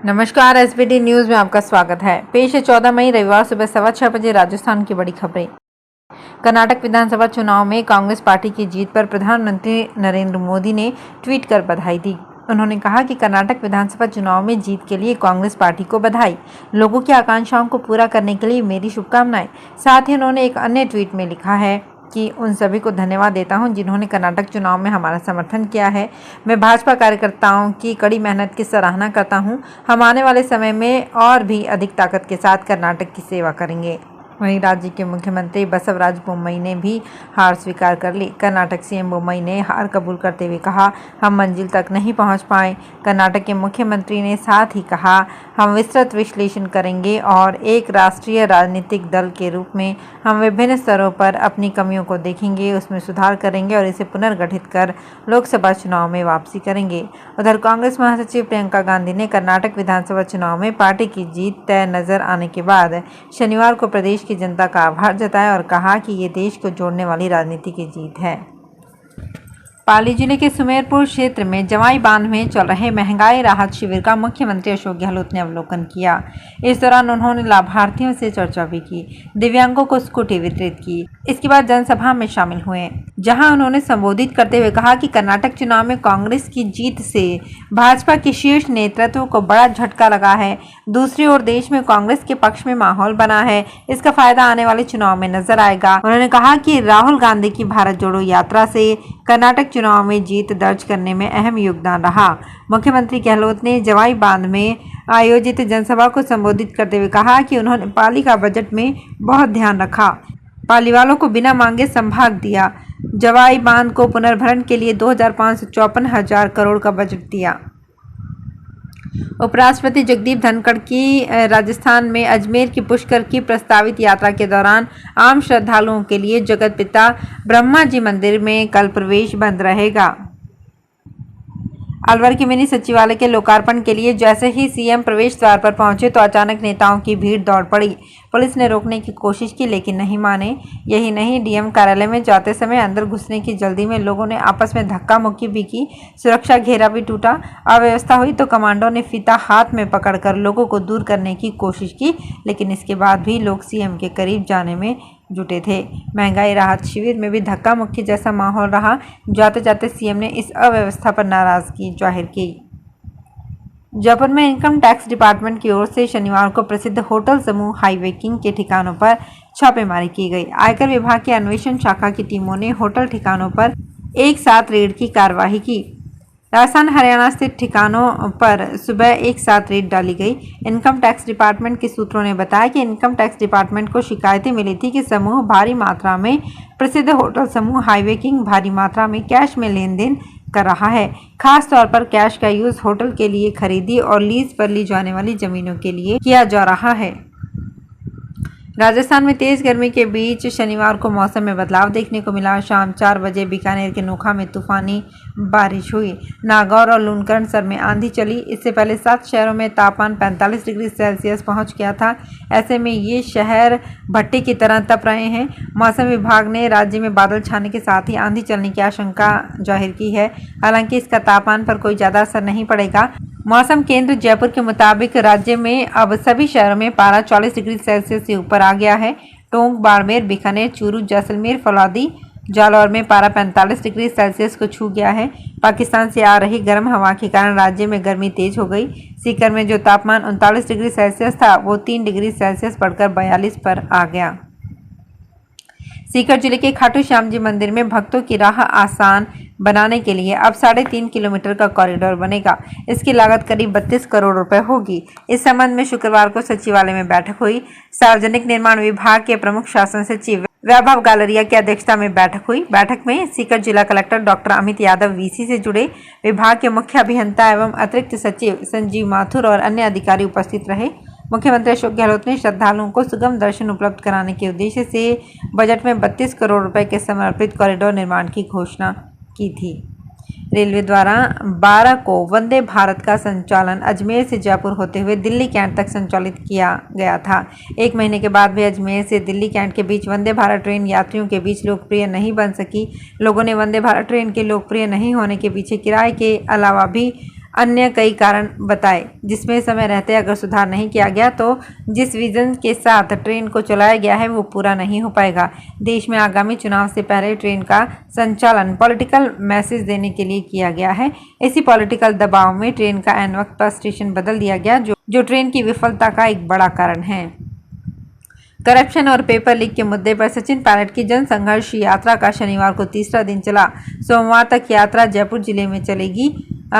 नमस्कार, SBT news में आपका स्वागत है। पेश है 14 मई रविवार सुबह 6:15 बजे राजस्थान की बड़ी खबरें। कर्नाटक विधानसभा चुनाव में कांग्रेस पार्टी की जीत पर प्रधानमंत्री नरेंद्र मोदी ने ट्वीट कर बधाई दी। उन्होंने कहा कि कर्नाटक विधानसभा चुनाव में जीत के लिए कांग्रेस पार्टी को बधाई, लोगों की आकांक्षाओं को पूरा करने के लिए मेरी शुभकामनाएं। साथ ही उन्होंने एक अन्य ट्वीट में लिखा है कि उन सभी को धन्यवाद देता हूं जिन्होंने कर्नाटक चुनाव में हमारा समर्थन किया है। मैं भाजपा कार्यकर्ताओं की कड़ी मेहनत की सराहना करता हूं। हम आने वाले समय में और भी अधिक ताकत के साथ कर्नाटक की सेवा करेंगे। वहीं राज्य के मुख्यमंत्री बसवराज बोम्मई ने भी हार स्वीकार कर ली। कर्नाटक सीएम बोम्मई ने हार कबूल करते हुए कहा, हम मंजिल तक नहीं पहुंच पाए। कर्नाटक के मुख्यमंत्री ने साथ ही कहा, हम विस्तृत विश्लेषण करेंगे और एक राष्ट्रीय राजनीतिक दल के रूप में हम विभिन्न स्तरों पर अपनी कमियों को देखेंगे, उसमें सुधार करेंगे और इसे पुनर्गठित कर लोकसभा चुनाव में वापसी करेंगे। उधर कांग्रेस महासचिव प्रियंका गांधी ने कर्नाटक विधानसभा चुनाव में पार्टी की जीत तय नजर आने के बाद शनिवार को प्रदेश की जनता का आभार जताया और कहा कि ये देश को जोड़ने वाली राजनीति की जीत है। पाली जिले के सुमेरपुर क्षेत्र में जवाई बांध में चल रहे महंगाई राहत शिविर का मुख्यमंत्री अशोक गहलोत ने अवलोकन किया। इस दौरान उन्होंने लाभार्थियों से चर्चा भी की, दिव्यांगों को स्कूटी वितरित की। इसके बाद जनसभा में शामिल हुए, जहां उन्होंने संबोधित करते हुए कहा कि कर्नाटक चुनाव में कांग्रेस की जीत से भाजपा के शीर्ष नेतृत्व को बड़ा झटका लगा है। दूसरी ओर देश में कांग्रेस के पक्ष में माहौल बना है, इसका फायदा आने वाले चुनाव में नजर आएगा। उन्होंने कहा कि राहुल गांधी की भारत जोड़ो यात्रा से कर्नाटक चुनाव में जीत दर्ज करने में अहम योगदान रहा। मुख्यमंत्री गहलोत ने जवाई बांध में आयोजित जनसभा को संबोधित करते हुए कहा कि उन्होंने पाली का बजट में बहुत ध्यान रखा, पाली वालों को बिना मांगे संभाग दिया। जवाई बांध को पुनर्भरण के लिए 2,554,000 करोड़ का बजट दिया। उपराष्ट्रपति जगदीप धनखड़ की राजस्थान में अजमेर की पुष्कर की प्रस्तावित यात्रा के दौरान आम श्रद्धालुओं के लिए जगत पिता ब्रह्मा जी मंदिर में कल प्रवेश बंद रहेगा। अलवर के मिनी सचिवालय के लोकार्पण के लिए जैसे ही सीएम प्रवेश द्वार पर पहुंचे तो अचानक नेताओं की भीड़ दौड़ पड़ी। पुलिस ने रोकने की कोशिश की लेकिन नहीं माने। यही नहीं, डीएम कार्यालय में जाते समय अंदर घुसने की जल्दी में लोगों ने आपस में धक्का मुक्की भी की, सुरक्षा घेरा भी टूटा, अव्यवस्था हुई तो कमांडो ने फीता हाथ में पकड़कर लोगों को दूर करने की कोशिश की, लेकिन इसके बाद भी लोग सीएम के करीब जाने में जुटे थे। महंगाई राहत शिविर में भी धक्का मुक्की जैसा माहौल रहा। जाते जाते सीएम ने इस अव्यवस्था पर नाराजगी जाहिर की। जयपुर में इनकम टैक्स डिपार्टमेंट की ओर से शनिवार को प्रसिद्ध होटल समूह हाईवे किंग के ठिकानों पर छापेमारी की गई। आयकर विभाग की अन्वेषण शाखा की टीमों ने होटल ठिकानों पर एक साथ रेड की कार्यवाही की। राजस्थान हरियाणा स्थित ठिकानों पर सुबह एक साथ रेड डाली गई। इनकम टैक्स डिपार्टमेंट के सूत्रों ने बताया कि इनकम टैक्स डिपार्टमेंट को शिकायतें मिली थी कि समूह भारी मात्रा में प्रसिद्ध होटल समूह हाईवे किंग भारी मात्रा में कैश में लेन देन कर रहा है। खास तौर पर कैश का यूज होटल के लिए खरीदी और लीज पर ली जाने वाली जमीनों के लिए किया जा रहा है। राजस्थान में तेज गर्मी के बीच शनिवार को मौसम में बदलाव देखने को मिला। शाम 4 बजे बीकानेर के नोखा में तूफानी बारिश हुई। नागौर और लूनकरणसर में आंधी चली। इससे पहले 7 शहरों में तापमान 45 डिग्री सेल्सियस पहुंच गया था। ऐसे में ये शहर भट्टी की तरह तप रहे हैं। मौसम विभाग ने राज्य में बादल छाने के साथ ही आंधी चलने की आशंका जाहिर की है। हालांकि इसका तापमान पर कोई ज्यादा असर नहीं पड़ेगा। मौसम केंद्र जयपुर के मुताबिक राज्य में अब सभी शहरों में पारा 40 डिग्री सेल्सियस से ऊपर आ गया है। टोंक, बाड़मेर, बीकानेर, चूरू, जैसलमेर, फलौदी, जालौर में पारा 45 डिग्री सेल्सियस को छू गया है। पाकिस्तान से आ रही गर्म हवा के कारण राज्य में गर्मी तेज हो गई। सीकर में जो तापमान 39 डिग्री सेल्सियस था वो 3 डिग्री सेल्सियस बढ़कर 42 पर आ गया। सीकर जिले के खाटू श्याम जी मंदिर में भक्तों की राह आसान बनाने के लिए अब 3.5 किलोमीटर का कॉरिडोर बनेगा। इसकी लागत करीब 32 करोड़ रुपए होगी। इस संबंध में शुक्रवार को सचिवालय में बैठक हुई। सार्वजनिक निर्माण विभाग के प्रमुख शासन सचिव वैभव गालरिया की अध्यक्षता में बैठक हुई। बैठक में सीकर जिला collector doctor Amit Yadav, VC से जुड़े विभाग के मुख्य अभियंता एवं अतिरिक्त सचिव संजीव माथुर और अन्य अधिकारी उपस्थित रहे। मुख्यमंत्री अशोक गहलोत ने श्रद्धालुओं को सुगम दर्शन उपलब्ध कराने के उद्देश्य से बजट में 32 करोड़ रुपए के समर्पित कॉरिडोर निर्माण की घोषणा की थी। रेलवे द्वारा 12 को वंदे भारत का संचालन अजमेर से जयपुर होते हुए दिल्ली कैंट तक संचालित किया गया था। 1 महीने के बाद भी अजमेर से दिल्ली कैंट के बीच वंदे भारत ट्रेन यात्रियों के बीच लोकप्रिय नहीं बन सकी। लोगों ने वंदे भारत ट्रेन के लोकप्रिय नहीं होने के पीछे किराए के अलावा भी अन्य कई कारण बताए, जिसमें समय रहते अगर सुधार नहीं किया गया तो जिस विजन के साथ ट्रेन को चलाया गया है वो पूरा नहीं हो पाएगा। देश में आगामी चुनाव से पहले ट्रेन का संचालन पॉलिटिकल मैसेज देने के लिए किया गया है। इसी पॉलिटिकल दबाव में ट्रेन का ऐन वक्त पर स्टेशन बदल दिया गया, जो ट्रेन की विफलता का एक बड़ा कारण है। करप्शन और पेपर लीक के मुद्दे पर सचिन पायलट की जन संघर्ष यात्रा का शनिवार को तीसरा दिन चला। सोमवार तक यात्रा जयपुर जिले में चलेगी।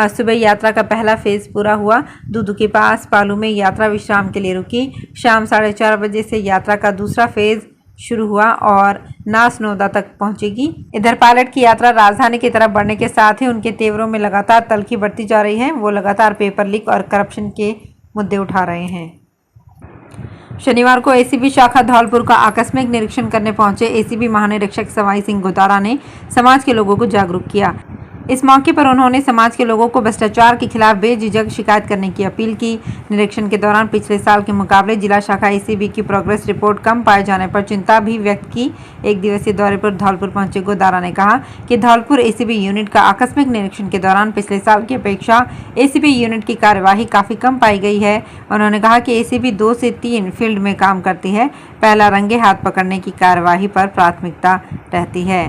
सुबह यात्रा का पहला फेज पूरा हुआ। दूदू के पास पालू में यात्रा विश्राम के लिए रुकी। शाम 4:30 बजे से यात्रा का दूसरा फेज शुरू हुआ और नासनोदा तक पहुंचेगी। इधर पायलट की यात्रा राजधानी की तरफ बढ़ने के साथ ही उनके तेवरों में लगातार तल्खी बढ़ती जा रही है। वो लगातार पेपर लीक और करप्शन के मुद्दे उठा रहे हैं। शनिवार को एसीबी शाखा धौलपुर का आकस्मिक निरीक्षण करने पहुंचे एसीबी महानिरीक्षक सवाई सिंह गोतारा ने समाज के लोगों को जागरूक किया। इस मौके पर उन्होंने समाज के लोगों को भ्रष्टाचार के खिलाफ बेझिझक शिकायत करने की अपील की। निरीक्षण के दौरान पिछले साल के मुकाबले जिला शाखा एसीबी की प्रोग्रेस रिपोर्ट कम पाए जाने पर चिंता भी व्यक्त की। एक दिवसीय दौरे पर धौलपुर पहुंचे गोदारा ने कहा कि धौलपुर एसीबी यूनिट का आकस्मिक निरीक्षण के दौरान पिछले साल की अपेक्षा एसीबी यूनिट की कार्यवाही काफी कम पाई गई है। उन्होंने कहा कि एसीबी 2 से 3 फील्ड में काम करती है। पहला रंगे हाथ पकड़ने की कार्यवाही पर प्राथमिकता रहती है।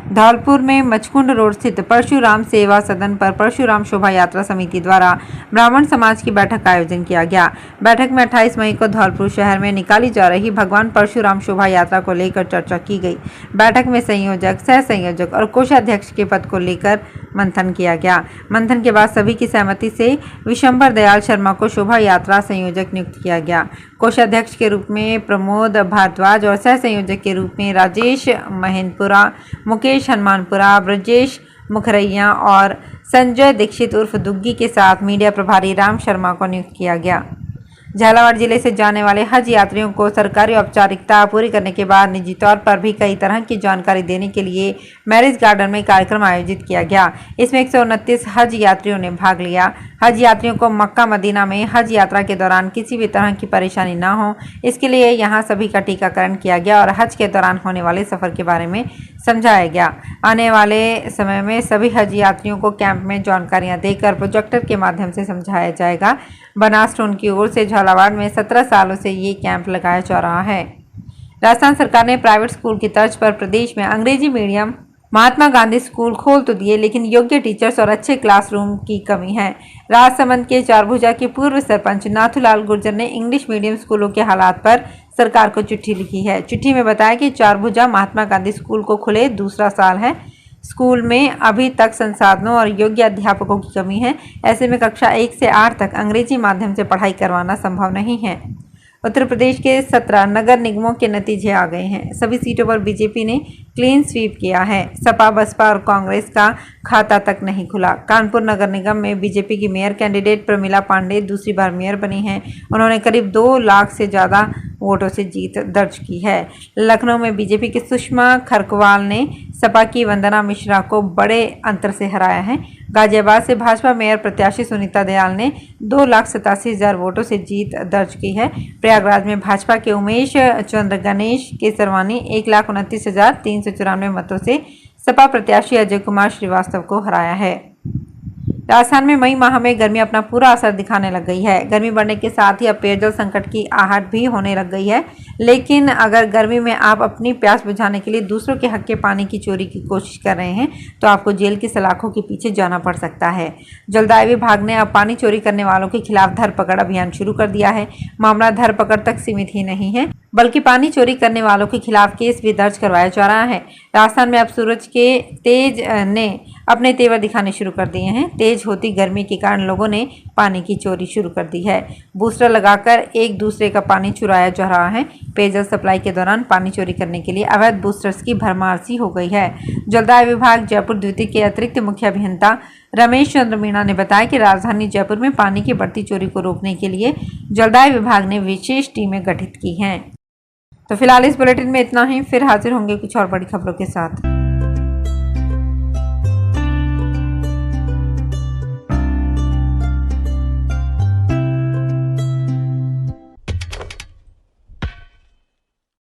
धौलपुर में मचकुंड रोड स्थित परशुराम सेवा सदन पर परशुराम शोभा यात्रा समिति द्वारा ब्राह्मण समाज की बैठक का आयोजन किया गया। बैठक में 28 मई को धौलपुर शहर में निकाली जा रही भगवान परशुराम शोभा यात्रा को लेकर चर्चा की गई। बैठक में संयोजक, सह संयोजक और कोषाध्यक्ष के पद को लेकर मंथन किया गया। मंथन के बाद सभी की सहमति से विशंबर दयाल शर्मा को शोभा यात्रा संयोजक नियुक्त किया गया। कोषाध्यक्ष के रूप में प्रमोद भारद्वाज और सह संयोजक के रूप में राजेश महेंद्रपुरा, मुकेश हनुमानपुरा, ब्रजेश मुखरैया और संजय दीक्षित उर्फ दुग्गी के साथ मीडिया प्रभारी राम शर्मा को नियुक्त किया गया। झालावाड़ जिले से जाने वाले हज यात्रियों को सरकारी औपचारिकता पूरी करने के बाद निजी तौर पर भी कई तरह की जानकारी देने के लिए मैरिज गार्डन में कार्यक्रम आयोजित किया गया। इसमें 129 हज यात्रियों ने भाग लिया। हज यात्रियों को मक्का मदीना में हज यात्रा के दौरान किसी भी तरह की परेशानी न हो, इसके लिए यहां सभी का टीकाकरण किया गया और हज के दौरान होने वाले सफ़र के बारे में समझाया गया। आने वाले समय में सभी हज यात्रियों को कैंप में जानकारियां देकर प्रोजेक्टर के माध्यम से समझाया जाएगा। बनास टोन की ओर से झालावाड़ में 17 सालों से ये कैंप लगाया जा रहा है। राजस्थान सरकार ने प्राइवेट स्कूल की तर्ज पर प्रदेश में अंग्रेजी मीडियम महात्मा गांधी स्कूल खोल तो दिए, लेकिन योग्य टीचर्स और अच्छे क्लासरूम की कमी है। राजसमंद के चारभुजा के पूर्व सरपंच नाथूलाल गुर्जर ने इंग्लिश मीडियम स्कूलों के हालात पर सरकार को चिट्ठी लिखी है। चिट्ठी में बताया कि चारभुजा महात्मा गांधी स्कूल को खुले दूसरा साल है। स्कूल में अभी तक संसाधनों और योग्य अध्यापकों की कमी है। ऐसे में कक्षा 1 से 8 तक अंग्रेजी माध्यम से पढ़ाई करवाना संभव नहीं है। उत्तर प्रदेश के 17 नगर निगमों के नतीजे आ गए हैं। सभी सीटों पर बीजेपी ने क्लीन स्वीप किया है। सपा, बसपा और कांग्रेस का खाता तक नहीं खुला। कानपुर नगर निगम में बीजेपी की मेयर कैंडिडेट प्रमिला पांडे दूसरी बार मेयर बनी हैं। उन्होंने करीब 2 लाख से ज़्यादा वोटों से जीत दर्ज की है। लखनऊ में बीजेपी की सुषमा खरकवाल ने सपा की वंदना मिश्रा को बड़े अंतर से हराया है। गाजियाबाद से भाजपा मेयर प्रत्याशी सुनीता दयाल ने 2,87,000 वोटों से जीत दर्ज की है। प्रयागराज में भाजपा के उमेश चंद्र गणेश केसरवानी 1,29,394 मतों से सपा प्रत्याशी अजय कुमार श्रीवास्तव को हराया है। राजस्थान में मई माह में गर्मी अपना पूरा असर दिखाने लग गई है। गर्मी बढ़ने के साथ ही अब पेयजल संकट की आहट भी होने लग गई है। लेकिन अगर गर्मी में आप अपनी प्यास बुझाने के लिए दूसरों के हक के पानी की चोरी की कोशिश कर रहे हैं तो आपको जेल की सलाखों के पीछे जाना पड़ सकता है। जलदाय विभाग ने अब पानी चोरी करने वालों के खिलाफ धरपकड़ अभियान शुरू कर दिया है। मामला धरपकड़ तक सीमित ही नहीं है, बल्कि पानी चोरी करने वालों के खिलाफ केस भी दर्ज करवाया जा रहा है। राजस्थान में अब सूरज के तेज ने अपने तेवर दिखाने शुरू कर दिए हैं। तेज होती गर्मी के कारण लोगों ने पानी की चोरी शुरू कर दी है। बूस्टर लगाकर एक दूसरे का पानी चुराया जा रहा है। पेयजल सप्लाई के दौरान पानी चोरी करने के लिए अवैध बूस्टर्स की भरमार सी हो गई है। जलदाय विभाग जयपुर द्वितीय के अतिरिक्त मुख्य अभियंता रमेश चंद्र मीणा ने बताया कि राजधानी जयपुर में पानी की बढ़ती चोरी को रोकने के लिए जलदाय विभाग ने विशेष टीमें गठित की हैं। तो फिलहाल इस बुलेटिन में इतना ही। फिर हाजिर होंगे कुछ और बड़ी खबरों के साथ।